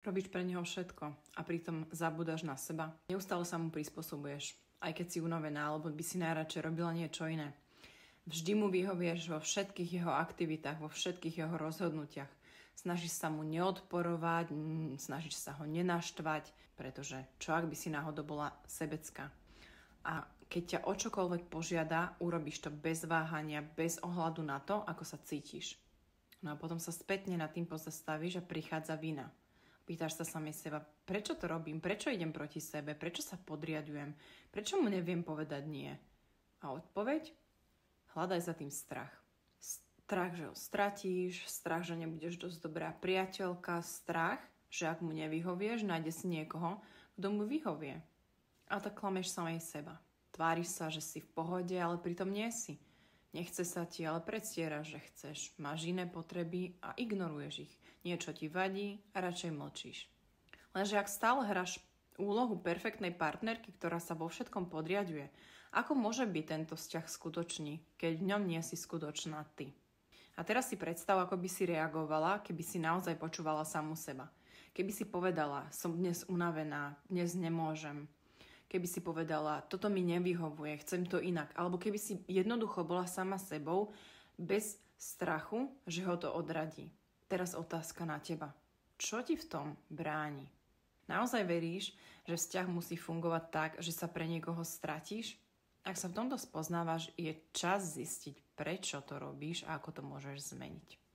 Robíš pre neho všetko a pritom zabúdaš na seba. Neustále sa mu prispôsobuješ, aj keď si unavená, alebo by si najradšej robila niečo iné. Vždy mu vyhovieš vo všetkých jeho aktivitách, vo všetkých jeho rozhodnutiach. Snažíš sa mu neodporovať, snažíš sa ho nenaštvať, pretože čo ak by si náhodou bola sebecká. A keď ťa o čokoľvek požiada, urobíš to bez váhania, bez ohľadu na to, ako sa cítiš. No a potom sa spätne nad tým pozastavíš a prichádza vina. Pýtaš sa samej seba, prečo to robím, prečo idem proti sebe, prečo sa podriadujem, prečo mu neviem povedať nie. A odpoveď? Hľadaj za tým strach. Strach, že ho stratíš, strach, že nebudeš dosť dobrá priateľka, strach, že ak mu nevyhovieš, nájde si niekoho, kto mu vyhovie. A tak klameš samej seba. Tváriš sa, že si v pohode, ale pritom nie si. Nechce sa ti, ale predstieraš, že chceš. Máš iné potreby a ignoruješ ich. Niečo ti vadí a radšej mlčíš. Lenže ak stále hráš úlohu perfektnej partnerky, ktorá sa vo všetkom podriaďuje, ako môže byť tento vzťah skutočný, keď v ňom nie si skutočná ty? A teraz si predstav, ako by si reagovala, keby si naozaj počúvala samu seba. Keby si povedala, som dnes unavená, dnes nemôžem. Keby si povedala, toto mi nevyhovuje, chcem to inak. Alebo keby si jednoducho bola sama sebou, bez strachu, že ho to odradí. Teraz otázka na teba. Čo ti v tom bráni? Naozaj veríš, že vzťah musí fungovať tak, že sa pre niekoho stratíš? Ak sa v tomto spoznávaš, je čas zistiť, prečo to robíš a ako to môžeš zmeniť.